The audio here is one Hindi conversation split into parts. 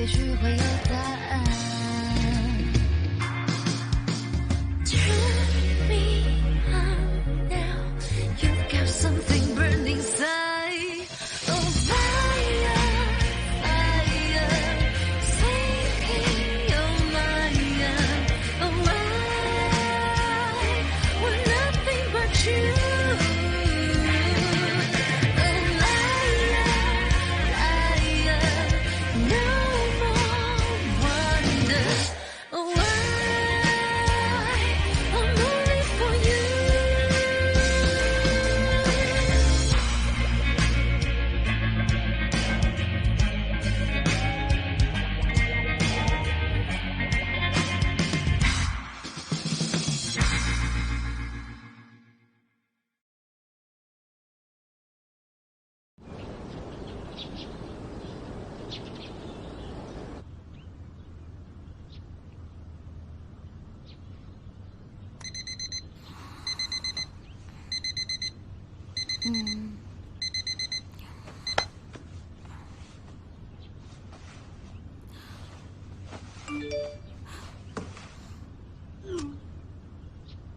也许会有答案。Turn me on now, you've got something burning inside. Oh fire, fire, taking your mind. Oh I want nothing but you.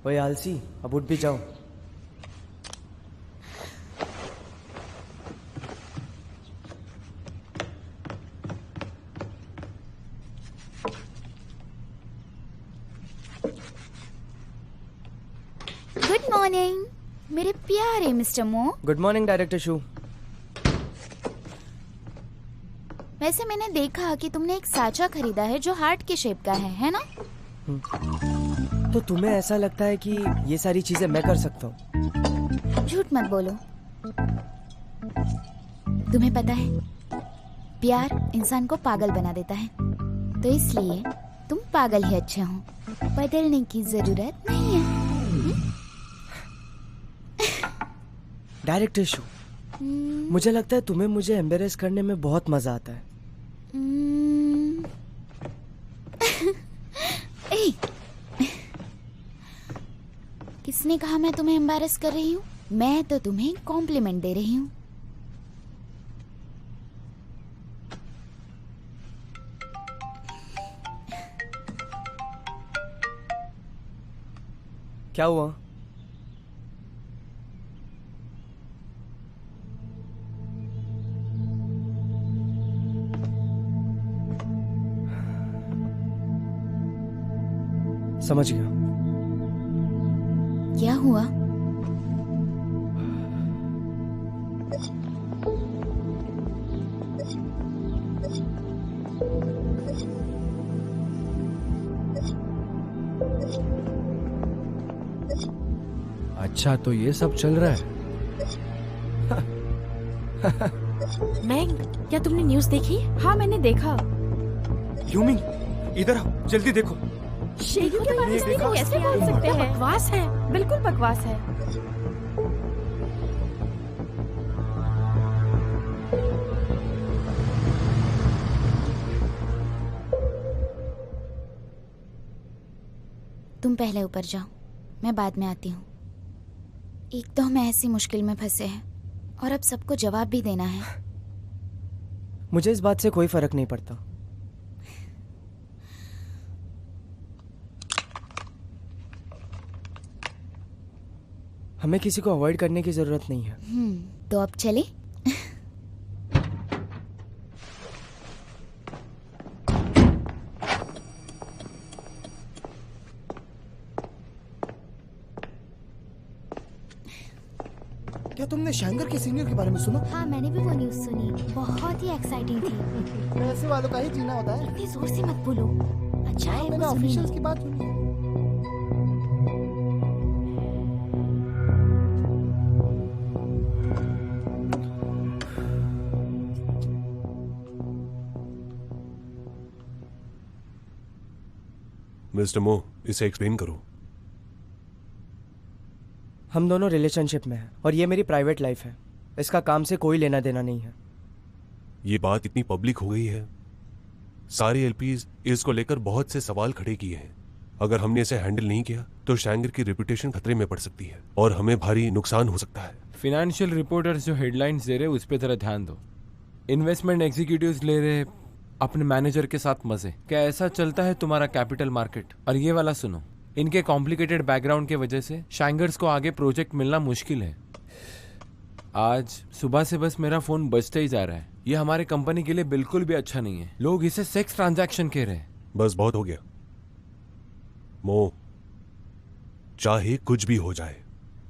ओए आलसी, अब उठ भी जाओ। गुड मॉर्निंग मेरे प्यारे मिस्टर मो। गुड मॉर्निंग डायरेक्टर शू। वैसे मैंने देखा कि तुमने एक साचा खरीदा है जो हार्ट के शेप का है ना? तो तुम्हें ऐसा लगता है कि ये सारी चीजें मैं कर सकता हूँ? झूठ मत बोलो। तुम्हें पता है प्यार इंसान को पागल बना देता है, तो इसलिए तुम पागल ही अच्छे हो, बदलने की जरूरत नहीं है। डायरेक्टर शू, मुझे लगता है तुम्हें मुझे एम्बेरेस करने में बहुत मजा आता है। किसने कहा मैं तुम्हें एम्बैरेस कर रही हूँ? मैं तो तुम्हें कॉम्प्लीमेंट दे रही हूँ। क्या हुआ? समझ गया। क्या हुआ? अच्छा, तो ये सब चल रहा है। मैंग, क्या तुमने न्यूज़ देखी? हाँ मैंने देखा। यूमिंग, इधर आओ, जल्दी देखो। शेखू के बारे में कैसे बोल सकते हैं? बकवास है। बिल्कुल बकवास है। तुम पहले ऊपर जाओ, मैं बाद में आती हूँ। एक तो हम ऐसी मुश्किल में फंसे हैं और अब सबको जवाब भी देना है। मुझे इस बात से कोई फर्क नहीं पड़ता। हमें किसी को अवॉइड करने की जरूरत नहीं है। तो अब चले? क्या तुमने शैंगर के सीनियर के बारे में सुना? हाँ मैंने भी वो न्यूज़ सुनी, बहुत ही एक्साइटिंग थी। ऐसे वालों का ही जीना होता है। इतनी जोर से मत बोलो। अच्छा है मैंने वो सुनी। ऑफिशियल्स की बात सुनी है। मिस्टर मो, इसे एक्सप्लेन करो। हम दोनों रिलेशनशिप में हैं और ये मेरी प्राइवेट लाइफ है। इसका काम से कोई लेना देना नहीं है। ये बात इतनी पब्लिक हो गई है, सारे एलपीज इसको लेकर बहुत से सवाल खड़े किए हैं। अगर हमने इसे हैंडल नहीं किया तो शैंगर की रेपुटेशन खतरे में पड़ सकती है और हमें भारी नुकसान हो सकता है। फाइनेंशियल रिपोर्टर्स जो हेडलाइंस दे रहे उस पर जरा ध्यान दो। इन्वेस्टमेंट एग्जीक्यूटिव्स ले रहे अपने मैनेजर के साथ मजे। क्या ऐसा चलता है तुम्हारा कैपिटल मार्केट? और ये वाला सुनो, इनके कॉम्प्लिकेटेड बैकग्राउंड की वजह से शैंगर्स को आगे प्रोजेक्ट मिलना मुश्किल है। आज सुबह से बस मेरा फोन बजते ही जा रहा है। ये हमारे कंपनी के लिए बिल्कुल भी अच्छा नहीं है। लोग इसे सेक्स ट्रांजैक्शन कह रहे हैं। बस बहुत हो गया मो, चाहे कुछ भी हो जाए,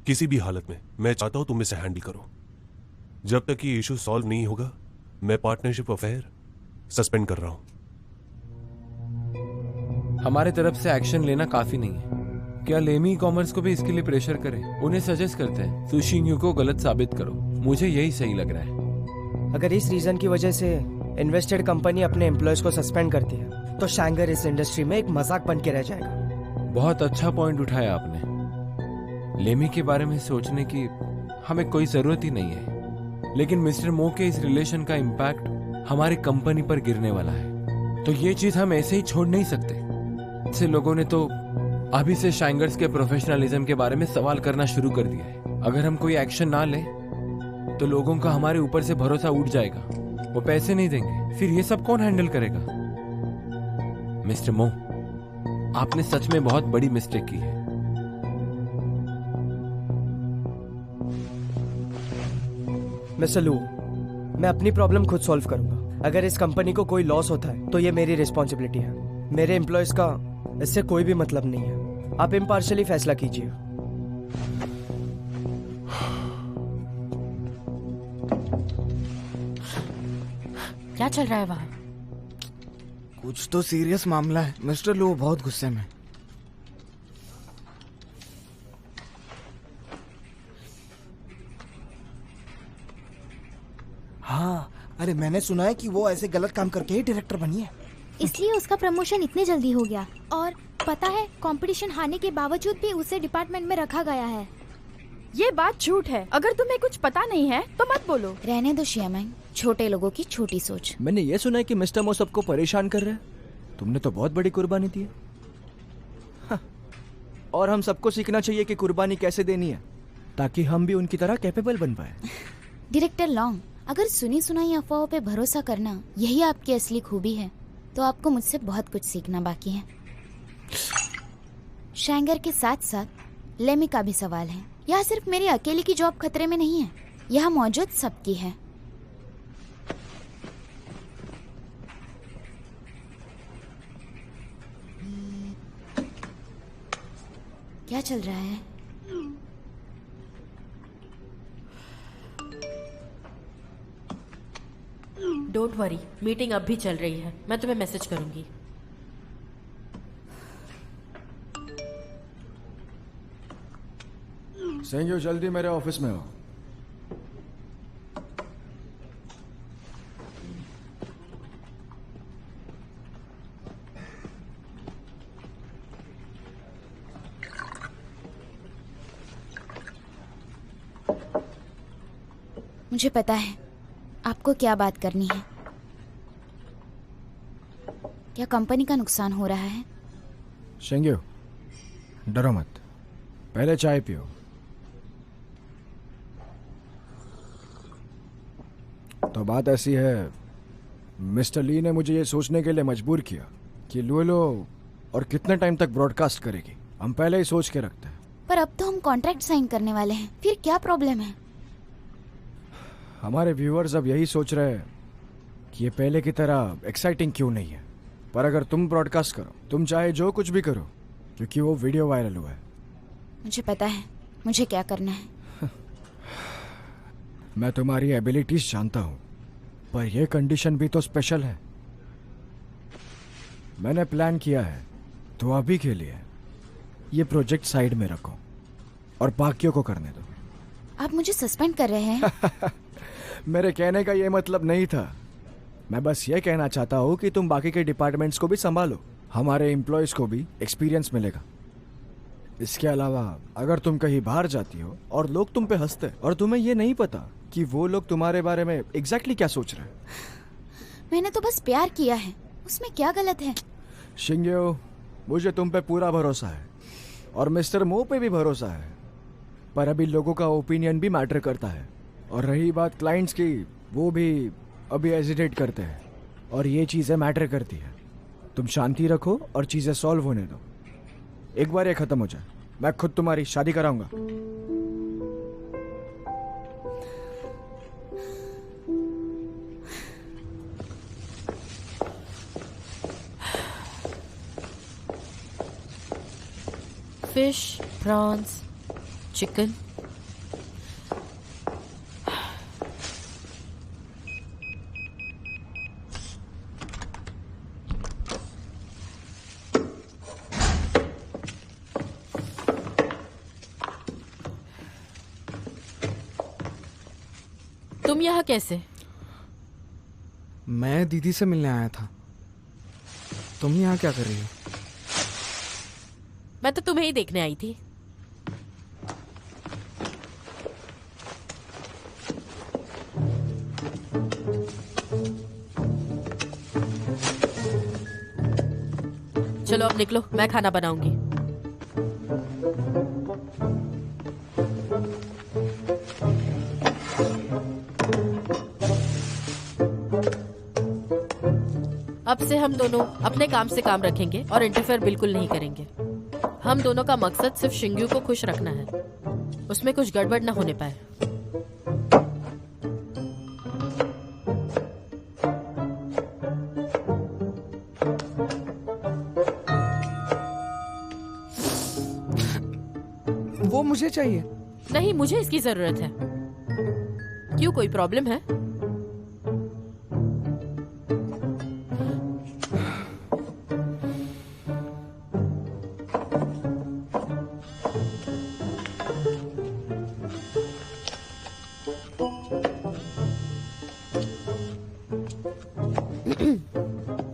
किसी भी हालत में मैं चाहता हूं तुम इसे हैंडल करो। जब तक ये इशू सॉल्व नहीं होगा मैं पार्टनरशिप अफेयर सस्पेंड कर रहा हूं। हमारे तरफ से एक्शन लेना काफी नहीं है। क्या लेमी कॉमर्स को भी इसके लिए प्रेशर करें? उन्हें सजेस्ट करते हैं सुशिंग्यू को गलत साबित करो। मुझे यही सही लग रहा है। अगर इस रीजन की वजह से इन्वेस्टेड कंपनी अपने एम्प्लॉयज को सस्पेंड करती है तो शैंगर इस इंडस्ट्री में एक मजाक बन के रह जाएगा। बहुत अच्छा पॉइंट उठाया आपने। लेमी के बारे में सोचने की हमें कोई जरूरत ही नहीं है, लेकिन मिस्टर मो के इस रिलेशन का इम्पैक्ट हमारी कंपनी पर गिरने वाला है, तो ये चीज हम ऐसे ही छोड़ नहीं सकते। ऐसे लोगों ने तो अभी से शैंगर्स के प्रोफेशनलिज्म के बारे में सवाल करना शुरू कर दिया है। अगर हम कोई एक्शन ना ले तो लोगों का हमारे ऊपर से भरोसा उठ जाएगा। वो पैसे नहीं देंगे, फिर ये सब कौन हैंडल करेगा? मिस्टर मो, आपने सच में बहुत बड़ी मिस्टेक की है। मिस्टर लू, मैं अपनी प्रॉब्लम खुद सॉल्व करूंगा। अगर इस कंपनी को कोई लॉस होता है तो ये मेरी रिस्पॉन्सिबिलिटी है। मेरे एम्प्लॉयज का इससे कोई भी मतलब नहीं है। आप इम्पार्शियली फैसला कीजिए। क्या चल रहा है वहाँ? कुछ तो सीरियस मामला है। मिस्टर लू बहुत गुस्से में। हाँ, अरे मैंने सुना है कि वो ऐसे गलत काम करके ही डायरेक्टर बनी है। इसलिए उसका प्रमोशन इतने जल्दी हो गया। और पता है, कंपटीशन हारने के बावजूद भी उसे डिपार्टमेंट में रखा गया है। ये बात झूठ है। अगर तुम्हें कुछ पता नहीं है तो मत बोलो। रहने दो शियामैंग, छोटे लोगों की छोटी सोच। मैंने ये सुना है कि मिस्टर मो सबको परेशान कर रहे हैं। तुमने तो बहुत बड़ी कुर्बानी दी है। हाँ। और हम सबको सीखना चाहिए कि कुर्बानी कैसे देनी है, ताकि हम भी उनकी तरह कैपेबल बन पाए। डायरेक्टर लॉन्ग, अगर सुनी सुनाई अफवाहों पे भरोसा करना यही आपकी असली खूबी है तो आपको मुझसे बहुत कुछ सीखना बाकी है। शैंगर के साथ साथ लेमी का भी सवाल है। यह सिर्फ मेरी अकेले की जॉब खतरे में नहीं है, यह मौजूद सबकी है। क्या चल रहा है? डोंट वरी, मीटिंग अब भी चल रही है। मैं तुम्हें मैसेज करूंगी। सेंग्यो, जल्दी मेरे ऑफिस में हो। मुझे पता है आपको क्या बात करनी है। क्या कंपनी का नुकसान हो रहा है? शेंग्यो, डरो मत, पहले चाय पियो। तो बात ऐसी है, मिस्टर ली ने मुझे ये सोचने के लिए मजबूर किया कि लुएलो और कितने टाइम तक ब्रॉडकास्ट करेगी। हम पहले ही सोच के रखते हैं। पर अब तो हम कॉन्ट्रैक्ट साइन करने वाले हैं, फिर क्या प्रॉब्लम है? हमारे व्यूअर्स अब यही सोच रहे हैं कि ये पहले की तरह एक्साइटिंग क्यों नहीं है। पर अगर तुम ब्रॉडकास्ट करो, तुम चाहे जो कुछ भी करो, क्योंकि वो वीडियो वायरल हुआ है। मुझे पता है मुझे क्या करना है। मैं तुम्हारी एबिलिटीज जानता हूं, पर यह कंडीशन भी तो स्पेशल है। मैंने प्लान किया है, तो अभी के लिए ये प्रोजेक्ट साइड में रखो और बाकियों को करने दो। आप मुझे सस्पेंड कर रहे हैं? मेरे कहने का ये मतलब नहीं था। मैं बस ये कहना चाहता हूँ कि तुम बाकी के डिपार्टमेंट्स को भी संभालो, हमारे एम्प्लॉयज को भी एक्सपीरियंस मिलेगा। इसके अलावा अगर तुम कहीं बाहर जाती हो और लोग तुम पे हंसते और तुम्हें ये नहीं पता कि वो लोग तुम्हारे बारे में एग्जैक्टली क्या सोच रहे हैं। मैंने तो बस प्यार किया है, उसमें क्या गलत है? शिंग्यो, मुझे तुम पे पूरा भरोसा है और मिस्टर मो पे भी भरोसा है, पर अभी लोगों का ओपिनियन भी मैटर करता है। और रही बात क्लाइंट्स की, वो भी अभी हेजिटेट करते हैं। और ये चीजें मैटर करती है। तुम शांति रखो और चीजें सॉल्व होने दो। एक बार ये खत्म हो जाए, मैं खुद तुम्हारी शादी कराऊंगा। Fish, prawns, chicken. तुम यहाँ कैसे? मैं दीदी से मिलने आया था। तुम यहाँ क्या कर रही हो? मैं तो तुम्हें ही देखने आई थी। चलो अब निकलो, मैं खाना बनाऊंगी। अब से हम दोनों अपने काम से काम रखेंगे और इंटरफेयर बिल्कुल नहीं करेंगे। हम दोनों का मकसद सिर्फ शिंग्यू को खुश रखना है, उसमें कुछ गड़बड़ ना होने पाए। वो मुझे चाहिए। नहीं, मुझे इसकी जरूरत है। क्यों, कोई प्रॉब्लम है?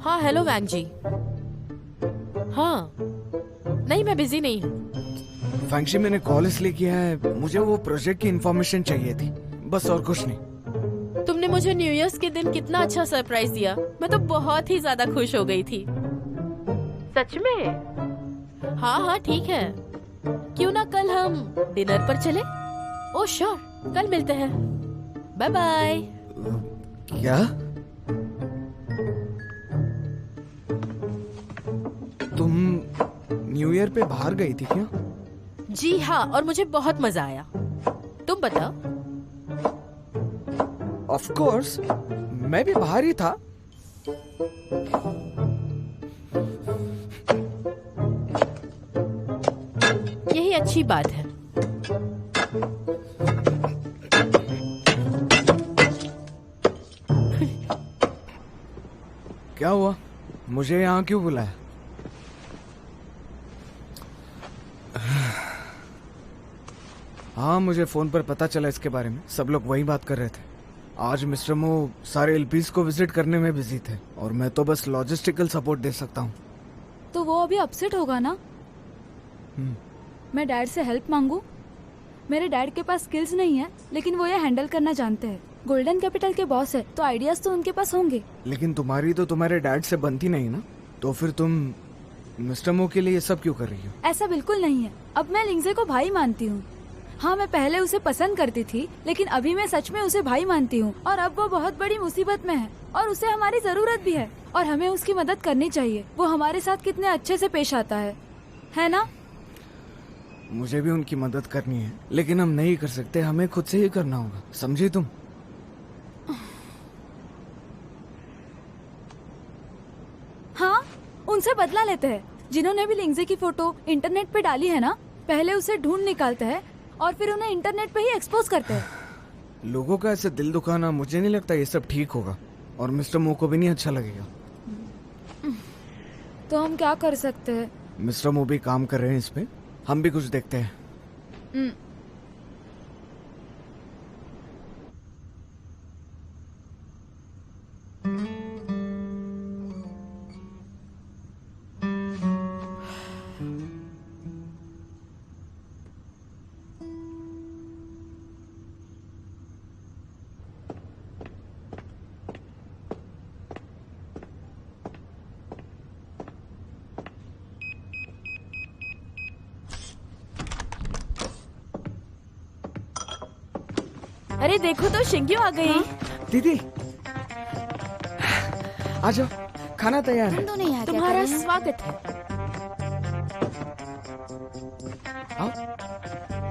हाँ, हेलो वैंग जी। हाँ, नहीं मैं बिजी नहीं हूँ। फैंक्शी, मैंने कॉल इसलिए किया है, मुझे वो प्रोजेक्ट की इंफॉर्मेशन चाहिए थी, बस और कुछ नहीं। तुमने मुझे न्यू ईयर्स के दिन कितना अच्छा सरप्राइज दिया, मैं तो बहुत ही ज्यादा खुश हो गई थी। सच में? हाँ हाँ ठीक है, क्यों ना कल हम डिनर पर चले? ओह श्योर, कल मिलते हैं। Bye bye. क्या? तुम न्यू ईयर पे बाहर गई थी क्या? जी हाँ, और मुझे बहुत मजा आया। तुम बताओ। ऑफ कोर्स, मैं भी बाहर ही था। यही अच्छी बात है। क्या हुआ? मुझे यहाँ क्यों बुलाया? हाँ, मुझे फोन पर पता चला इसके बारे में। सब लोग वही बात कर रहे थे। आज मिस्टर मो सारे एलपीज को विजिट करने में बिजी थे और मैं तो बस लॉजिस्टिकल सपोर्ट दे सकता हूँ। तो वो अभी अपसेट होगा ना? मैं डैड से हेल्प मांगू? मेरे डैड के पास स्किल्स नहीं है, लेकिन वो ये हैंडल करना जानते हैं। गोल्डन कैपिटल के बॉस है, तो आइडियाज तो उनके पास होंगे। लेकिन तुम्हारी तो तुम्हारे डैड से बनती नहीं ना, तो फिर तुम मिस्टर मो के लिए ये सब क्यों कर रही हो? ऐसा बिल्कुल नहीं है। अब मैं लिंगजे को भाई मानती हूँ। हाँ, मैं पहले उसे पसंद करती थी, लेकिन अभी मैं सच में उसे भाई मानती हूँ। और अब वो बहुत बड़ी मुसीबत में है और उसे हमारी जरूरत भी है और हमें उसकी मदद करनी चाहिए। वो हमारे साथ कितने अच्छे से पेश आता है ना? मुझे भी उनकी मदद करनी है, लेकिन हम नहीं कर सकते, हमें खुद से ही करना होगा, समझी तुम? हाँ, उनसे बदला लेते हैं। जिन्होंने भी लिंगजे की फोटो इंटरनेट पे डाली है ना, पहले उसे ढूंढ निकालते हैं और फिर उन्हें इंटरनेट पे ही एक्सपोज करते हैं। लोगों का ऐसे दिल दुखाना, मुझे नहीं लगता ये सब ठीक होगा और मिस्टर मो को भी नहीं अच्छा लगेगा। तो हम क्या कर सकते हैं? मिस्टर मो भी काम कर रहे हैं इस पे, हम भी कुछ देखते हैं। अरे देखो तो शिंग्यू आ गई। दीदी, आ जाओ, खाना तैयार तुम है। दोनों यहाँ क्या कर तुम्हारा रहे हैं? स्वागत है। आओ,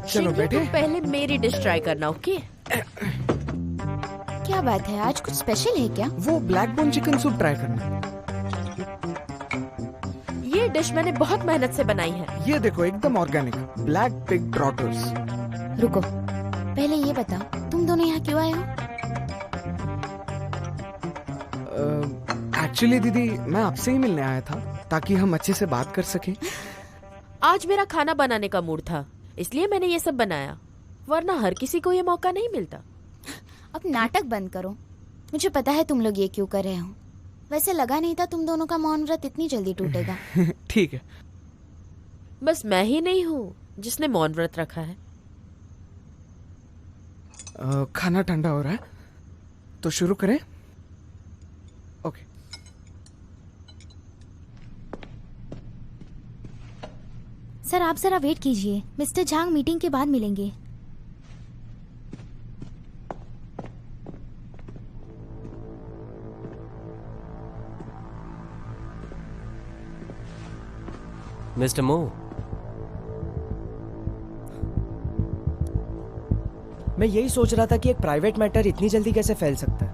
चलो शिंगी, बैठे। तुम पहले मेरी डिश ट्राई करना, ओके? क्या बात है, आज कुछ स्पेशल है क्या? वो black bone chicken soup try करना। ये डिश मैंने बहुत मेहनत से बनाई है। ये देखो, एकदम ऑर्गेनिक ब्लैक पिग ट्रॉटर्स। रुको, पहले ये बताओ तुम दोनों यहाँ क्यों आए हो? एक्चुअली दीदी, मैं आपसे ही मिलने आया था ताकि हम अच्छे से बात कर सकें। आज मेरा खाना बनाने का मूड था, इसलिए मैंने ये सब बनाया, वरना हर किसी को ये मौका नहीं मिलता। अब नाटक बंद करो, मुझे पता है तुम लोग ये क्यों कर रहे हो। वैसे लगा नहीं था तुम दोनों का मौन व्रत इतनी जल्दी टूटेगा। ठीक है। बस मैं ही नहीं हूँ जिसने मौन व्रत रखा है। खाना ठंडा हो रहा है तो शुरू करें? ओके। सर आप जरा वेट कीजिए, मिस्टर झांग मीटिंग के बाद मिलेंगे। मिस्टर मो, मैं यही सोच रहा था कि एक प्राइवेट मैटर इतनी जल्दी कैसे फैल सकता है।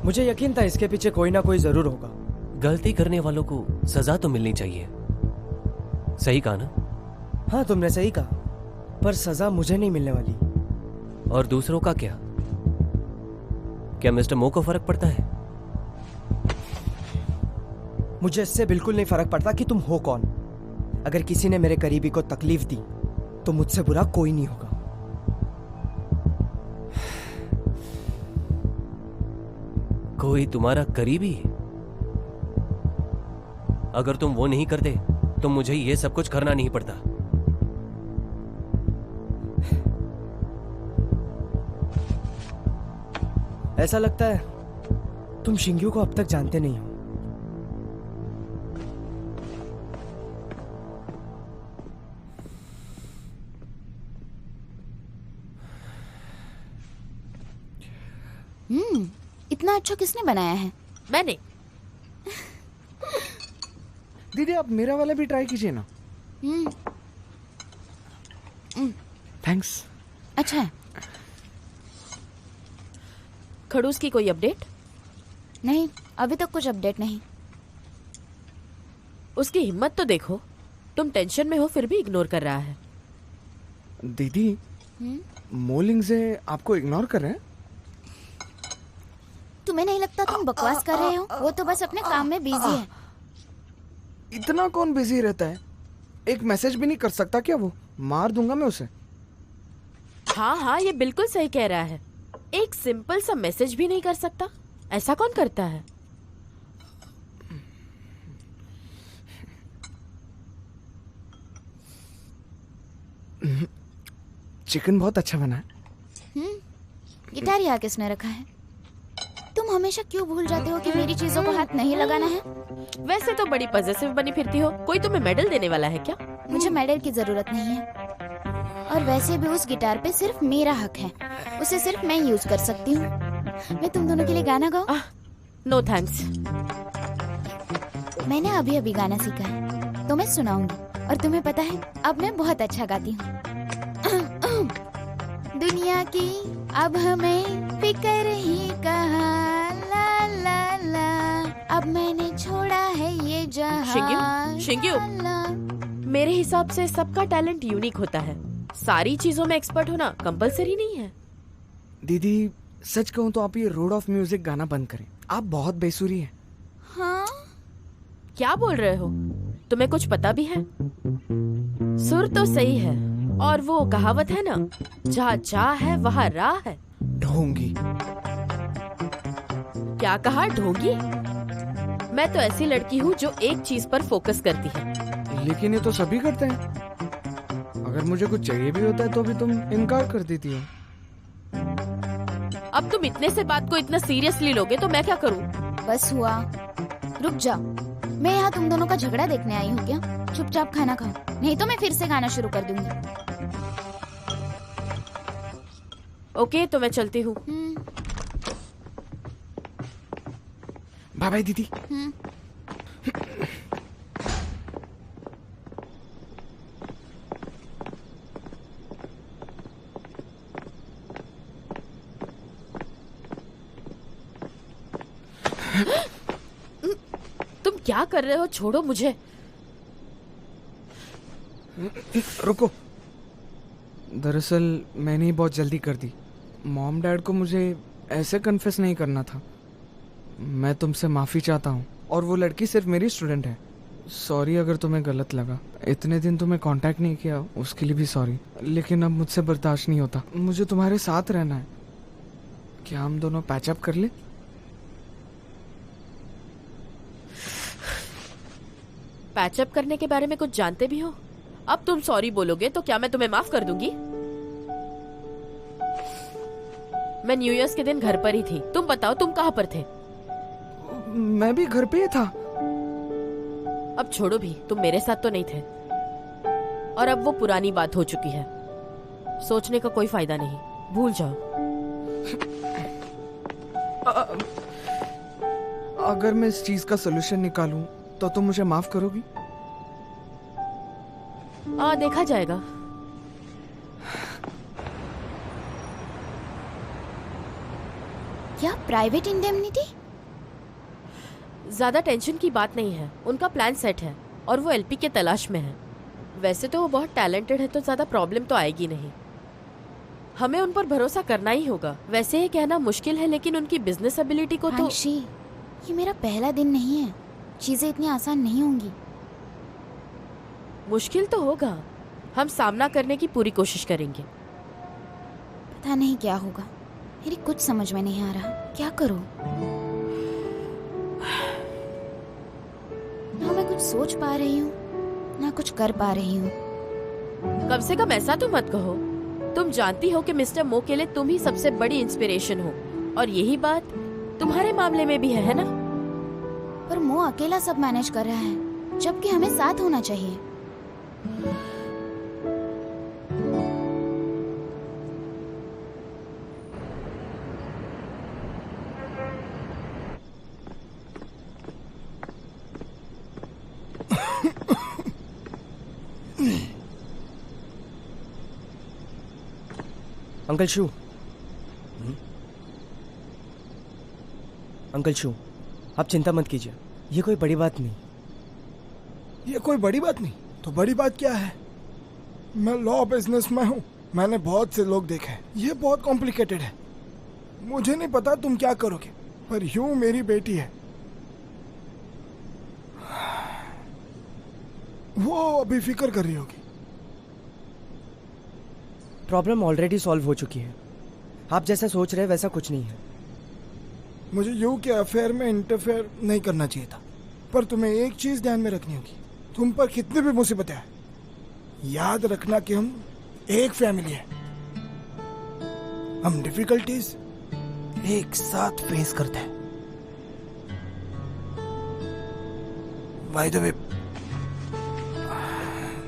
मुझे यकीन था इसके पीछे कोई ना कोई जरूर होगा। गलती करने वालों को सजा तो मिलनी चाहिए, सही कहा ना? हाँ, तुमने सही कहा, पर सजा मुझे नहीं मिलने वाली। और दूसरों का क्या? क्या मिस्टर मो को फर्क पड़ता है? मुझे इससे बिल्कुल नहीं फर्क पड़ता कि तुम हो कौन। अगर किसी ने मेरे करीबी को तकलीफ दी तो मुझसे बुरा कोई नहीं होगा। कोई तुम्हारा करीबी? अगर तुम वो नहीं करते तो मुझे ये सब कुछ करना नहीं पड़ता। ऐसा लगता है तुम शिंग्यू को अब तक जानते नहीं हो। इतना अच्छा किसने बनाया है? मैंने। दीदी, आप मेरा वाला भी ट्राई कीजिए ना। थैंक्स। अच्छा है। खड़ूस की कोई अपडेट? नहीं, अभी तक कुछ अपडेट नहीं। उसकी हिम्मत तो देखो, तुम टेंशन में हो फिर भी इग्नोर कर रहा है। दीदी, मोलिंग से आपको इग्नोर कर रहे हैं? तुम्हें नहीं लगता तुम बकवास कर रहे हो? वो तो बस अपने काम में बिजी है। इतना कौन बिजी रहता है? एक मैसेज भी नहीं कर सकता क्या वो? मार दूंगा मैं उसे। हाँ हाँ, ये बिल्कुल सही कह रहा है। एक सिंपल सा मैसेज भी नहीं कर सकता? ऐसा कौन करता है? चिकन बहुत अच्छा बना है। गिटार यहाँ किसने रखा है? तुम हमेशा क्यों भूल जाते हो कि मेरी चीजों को हाथ नहीं लगाना है? वैसे तो बड़ी पजेसिव बनी फिरती हो। कोई तुम्हें मेडल देने वाला है क्या? मुझे मेडल की जरूरत नहीं है, और वैसे भी उस गिटार पे सिर्फ मेरा हक है, उसे सिर्फ मैं यूज कर सकती हूँ। मैं तुम दोनों के लिए गाना गाऊं? No thanks. मैंने अभी अभी गाना सीखा है तो मैं सुनाऊंगी, और तुम्हें पता है अब मैं बहुत अच्छा गाती हूँ। दुनिया की अब हमें फिक्र ही कहाँ, ला ला ला, अब मैंने छोड़ा है ये जहां। शिंग्यू, मेरे हिसाब से सबका टैलेंट यूनिक होता है। सारी चीजों में एक्सपर्ट होना कंपलसरी नहीं है। दीदी, सच कहूँ तो आप ये रोड ऑफ म्यूजिक गाना बंद करें। आप बहुत बेसुरी हैं। हाँ? क्या बोल रहे हो? तुम्हें कुछ पता भी है? सुर तो सही है, और वो कहावत है ना, जहाँ चाह है वहाँ राह है। ढोंगी। क्या कहा? ढोंगी? मैं तो ऐसी लड़की हूँ जो एक चीज पर फोकस करती है। लेकिन ये तो सभी करते हैं। अगर मुझे कुछ चाहिए भी होता है तो भी तुम इनकार कर देती हो। अब तुम इतने से बात को इतना सीरियसली लोगे तो मैं क्या करूँ? बस हुआ, रुक जाओ। मैं यहाँ तुम दोनों का झगड़ा देखने आई हूँ क्या? चुपचाप खाना खाओ, नहीं तो मैं फिर से गाना शुरू कर दूंगी। ओके, तो मैं चलती हूँ। बाय बाय दीदी। तुम क्या कर रहे हो? छोड़ो मुझे। रुको, दरअसल मैंने ही बहुत जल्दी कर दी। मॉम डैड को मुझे ऐसे कन्फेस नहीं करना था। मैं तुमसे माफ़ी चाहता हूँ, और वो लड़की सिर्फ मेरी स्टूडेंट है। सॉरी अगर तुम्हें गलत लगा। इतने दिन तुम्हें कांटेक्ट नहीं किया उसके लिए भी सॉरी, लेकिन अब मुझसे बर्दाश्त नहीं होता। मुझे तुम्हारे साथ रहना है। क्या हम दोनों पैचअप कर ले? पैचअप करने के बारे में कुछ जानते भी हो? अब तुम सॉरी बोलोगे तो क्या मैं तुम्हें माफ कर दूंगी? मैं न्यू ईयर्स के दिन घर पर ही थी। तुम बताओ, तुम कहाँ पर थे? मैं भी घर पे ही था। अब छोड़ो भी, तुम मेरे साथ तो नहीं थे, और अब वो पुरानी बात हो चुकी है। सोचने का कोई फायदा नहीं, भूल जाओ। अगर मैं इस चीज का सोल्यूशन निकालूं तो तुम मुझे माफ करोगी? देखा जाएगा। क्या प्राइवेट इंडेमनिटी? ज्यादा टेंशन की बात नहीं है। उनका प्लान सेट है और वो एलपी के तलाश में है। वैसे तो वो बहुत टैलेंटेड है, तो ज्यादा प्रॉब्लम तो आएगी नहीं। हमें उन पर भरोसा करना ही होगा। वैसे ये कहना मुश्किल है, लेकिन उनकी बिजनेस एबिलिटी को तो। हांशी, ये मेरा पहला दिन नहीं है। चीजें इतनी आसान नहीं होंगी। मुश्किल तो होगा, हम सामना करने की पूरी कोशिश करेंगे। पता नहीं क्या होगा, मेरी कुछ समझ में नहीं आ रहा। क्या करूं? ना मैं कुछ सोच पा रही हूँ, ना कुछ कर पा रही हूँ। कम से कम ऐसा तो मत कहो। तुम जानती हो कि मिस्टर मो के लिए तुम ही सबसे बड़ी इंस्पिरेशन हो, और यही बात तुम्हारे मामले में भी है ना? पर मो अकेला सब मैनेज कर रहा है, जबकि हमें साथ होना चाहिए। अंकल शू, अंकल शू, आप चिंता मत कीजिए, ये कोई बड़ी बात नहीं। ये कोई बड़ी बात नहीं तो बड़ी बात क्या है? मैं लॉ बिजनेस में हूँ, मैंने बहुत से लोग देखे हैं। ये बहुत कॉम्प्लिकेटेड है। मुझे नहीं पता तुम क्या करोगे, पर यूं मेरी बेटी है, वो अभी फिक्र कर रही होगी। प्रॉब्लम ऑलरेडी सॉल्व हो चुकी है। आप जैसा सोच रहे हैं वैसा कुछ नहीं है। मुझे यू के अफेयर में इंटरफेयर नहीं करना चाहिए था, पर तुम्हें एक चीज ध्यान में रखनी होगी। तुम पर कितनी भी मुसीबतें हैं, याद रखना कि हम एक फैमिली है। हम डिफिकल्टीज एक साथ फेस करते हैं। बाय द वे,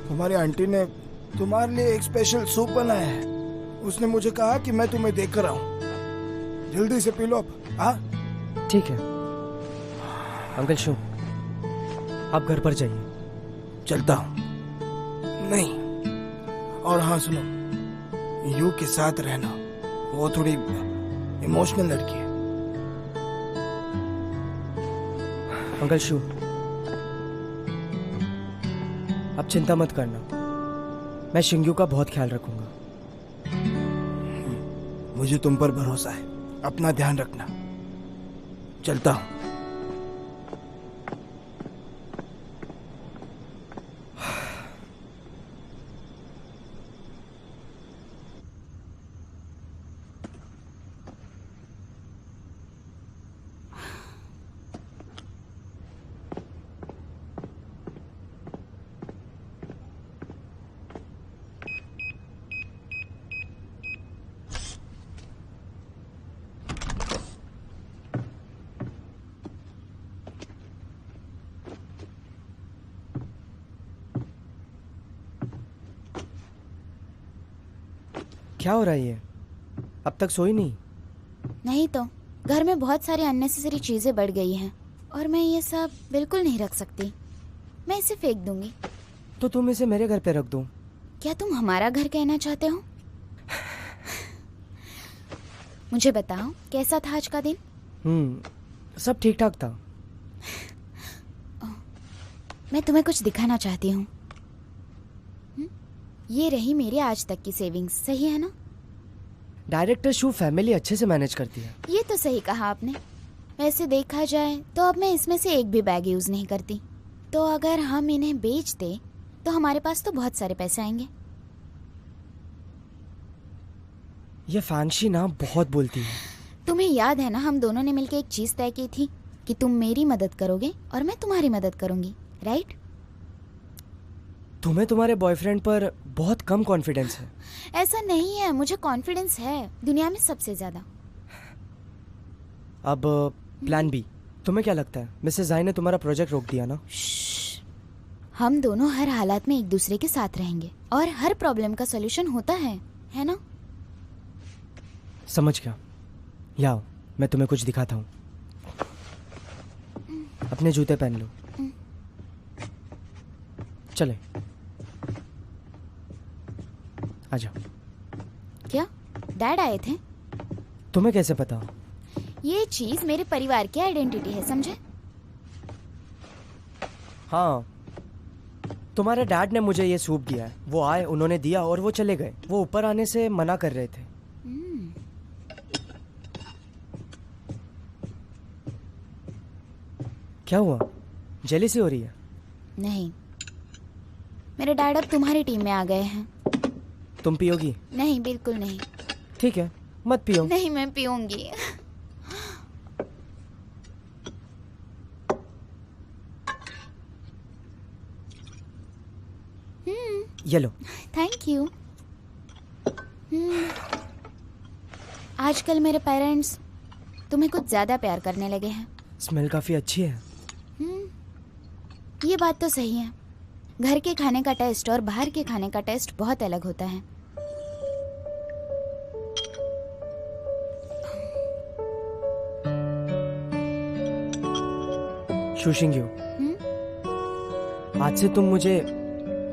तुम्हारी आंटी ने तुम्हारे लिए एक स्पेशल सूप बनाया है। उसने मुझे कहा कि मैं तुम्हें देकर आऊं। जल्दी से पी लो अब। हाँ ठीक है अंकल शू, आप घर पर जाइए। चलता हूं। नहीं, और हाँ सुनो, यू के साथ रहना, वो थोड़ी इमोशनल लड़की है। अंकल शू, आप चिंता मत करना, मैं शिंगू का बहुत ख्याल रखूंगा। मुझे तुम पर भरोसा है। अपना ध्यान रखना। चलता हूं। क्या हो रहा है ये? अब तक सोई नहीं? नहीं तो घर में बहुत सारी अननेसेसरी चीजें बढ़ गई हैं। और मैं ये सब बिल्कुल नहीं रख सकती। मैं इसे फेंक दूंगी। तो तुम इसे मेरे घर पे रख दो। क्या तुम हमारा घर कहना चाहते हो? मुझे बताओ कैसा था आज का दिन? सब ठीक ठाक था। मैं तुम्हें कुछ दिखाना चाहती हूँ। ये रही मेरी आज तक की सेविंग्स, सही है ना? डायरेक्टर शू फैमिली अच्छे से मैनेज करती है। ये तो सही कहा आपने। वैसे देखा जाए तो अब मैं इसमें से एक भी बैग यूज नहीं करती। तो अगर हम इन्हें बेच दे तो हमारे पास तो बहुत सारे पैसे आएंगे। ये फैंशी ना बहुत बोलती है। तुम्हें याद है ना, हम दोनों ने मिलकर एक चीज तय की थी कि तुम मेरी मदद करोगे और मैं तुम्हारी मदद करूंगी, राइट? तुम्हें तुम्हारे बॉयफ्रेंड पर बहुत कम कॉन्फिडेंस है। ऐसा नहीं है, मुझे कॉन्फिडेंस है, दुनिया में सबसे ज्यादा। अब प्लान बी। तुम्हें क्या लगता है मिसेस जाई ने तुम्हारा प्रोजेक्ट रोक दिया ना? हम दोनों हर हालात में एक दूसरे के साथ रहेंगे और हर प्रॉब्लम का सॉल्यूशन होता है ना? समझ गया। याओ, मैं तुम्हें कुछ दिखाता हूँ। अपने जूते पहन लो। चले, आ जाओ। क्या डैड आए थे? तुम्हें कैसे पता? ये चीज मेरे परिवार की आइडेंटिटी है, समझे? हाँ, तुम्हारे डैड ने मुझे ये सूप दिया है। वो आए, उन्होंने दिया और वो चले गए। वो ऊपर आने से मना कर रहे थे। क्या हुआ? जेलसी हो रही है? नहीं, मेरे डैड अब तुम्हारी टीम में आ गए हैं। तुम पियोगी? नहीं, बिल्कुल नहीं। ठीक है, मत पियो। नहीं, मैं पीऊंगी। ये लो। Thank you. आजकल मेरे पेरेंट्स तुम्हें कुछ ज्यादा प्यार करने लगे हैं। स्मेल काफी अच्छी है। ये बात तो सही है। घर के खाने का टेस्ट और बाहर के खाने का टेस्ट बहुत अलग होता है। शूशिंग यू, आज से तुम मुझे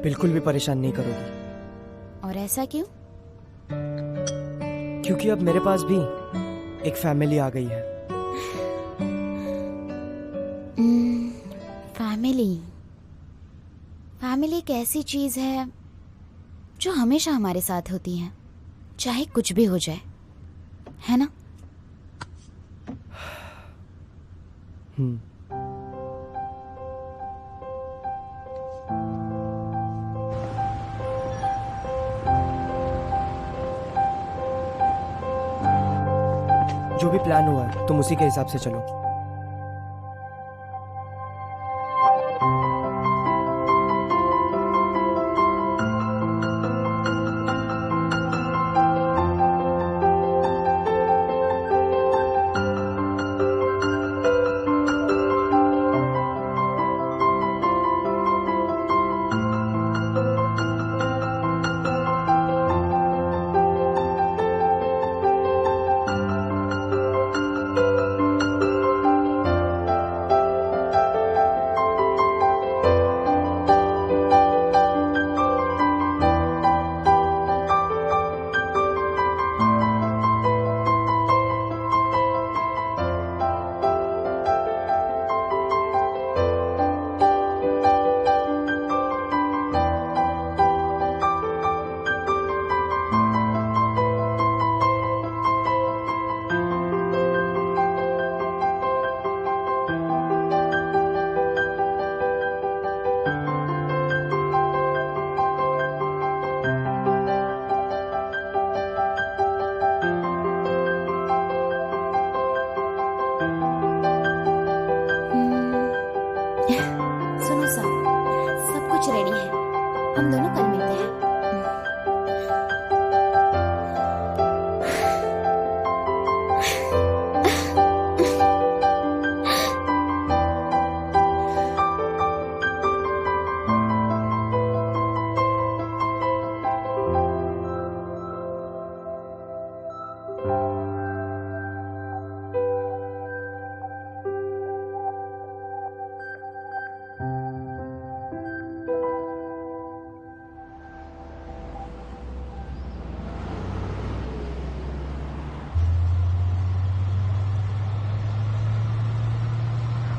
बिल्कुल भी परेशान नहीं करोगी। और ऐसा क्यों? क्योंकि अब मेरे पास भी एक फैमिली आ गई है। फैमिली एक ऐसी चीज है जो हमेशा हमारे साथ होती है, चाहे कुछ भी हो जाए, है ना? जो भी प्लान हुआ है तुम उसी के हिसाब से चलो।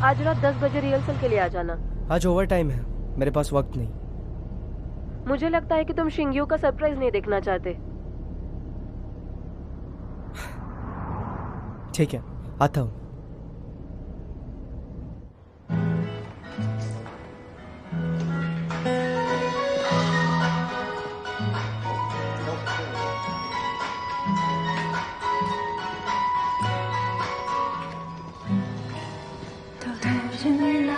आज रात 10 बजे रिहर्सल के लिए आ जाना। आज ओवर टाइम है, मेरे पास वक्त नहीं। मुझे लगता है कि तुम शिंग्यू का सरप्राइज नहीं देखना चाहते। ठीक है, आता हूँ।偷偷知道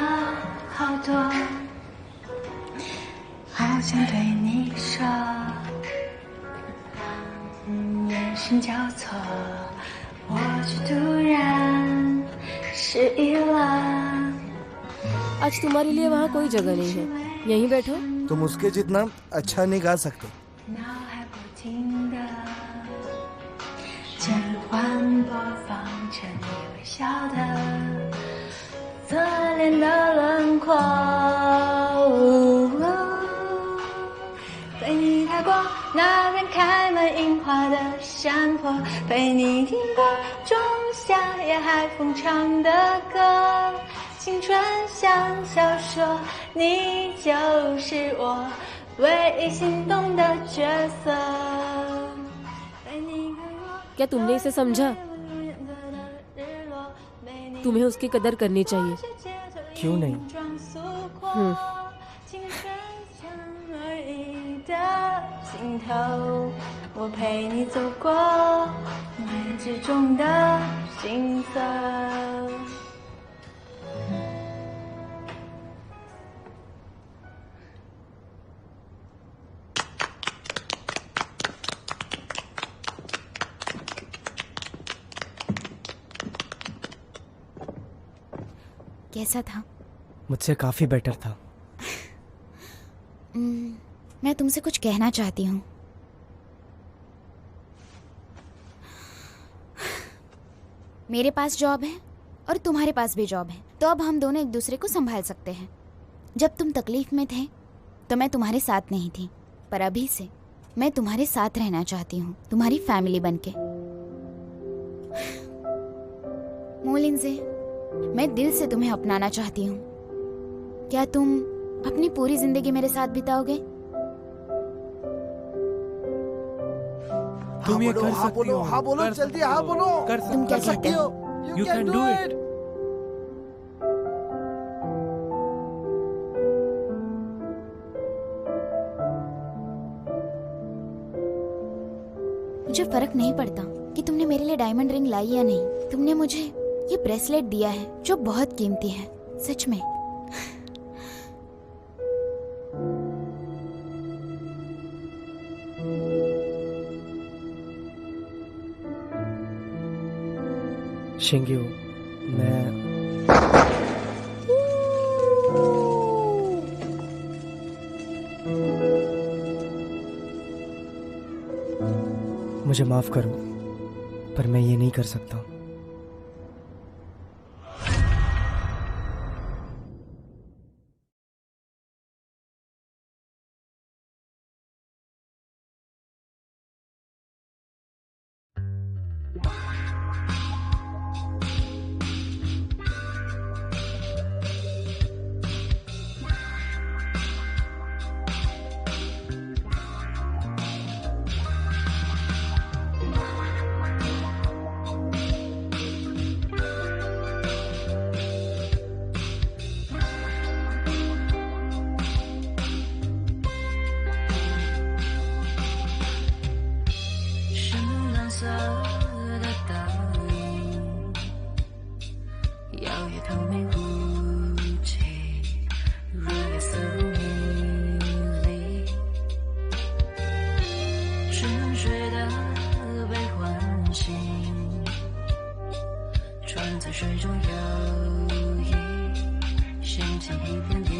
好多，好想对你说，眼神交错，我却突然失忆了。 आज तुम्हारे लिए वहाँ कोई जगह नहीं है, यहीं बैठो। तुम उसके जितना अच्छा नहीं गा सकते। 脑海不停的切换播放着你微笑的侧脸的轮廓，陪你踏过那片开满樱花的山坡，陪你听过仲夏夜海风唱的歌，青春像小说，你就是我唯一心动的角色。 क्या तुमने इसे समझा? तुम्हें उसकी कदर करनी चाहिए। क्यों नहीं? 我陪你走过梦之中的景色。 कैसा था? मुझसे काफी बेटर था। मैं तुमसे कुछ कहना चाहती हूँ। मेरे पास जॉब है और तुम्हारे पास भी जॉब है, तो अब हम दोनों एक दूसरे को संभाल सकते हैं। जब तुम तकलीफ में थे तो मैं तुम्हारे साथ नहीं थी, पर अभी से मैं तुम्हारे साथ रहना चाहती हूँ, तुम्हारी फैमिली बनके। मोलिंजे, मैं दिल से तुम्हें अपनाना चाहती हूँ। क्या तुम अपनी पूरी जिंदगी मेरे साथ बिताओगे? तुम ये कर सकती हो। हाँ बोलो, जल्दी हाँ बोलो। तुम क्या कहते हो? You can do it. मुझे फर्क नहीं पड़ता कि तुमने मेरे लिए डायमंड रिंग लाई या नहीं। तुमने मुझे ये ब्रेसलेट दिया है जो बहुत कीमती है, सच में। शिंग्यू, मैं मुझे माफ करो, पर मैं ये नहीं कर सकता।船在水中游弋，掀起一片片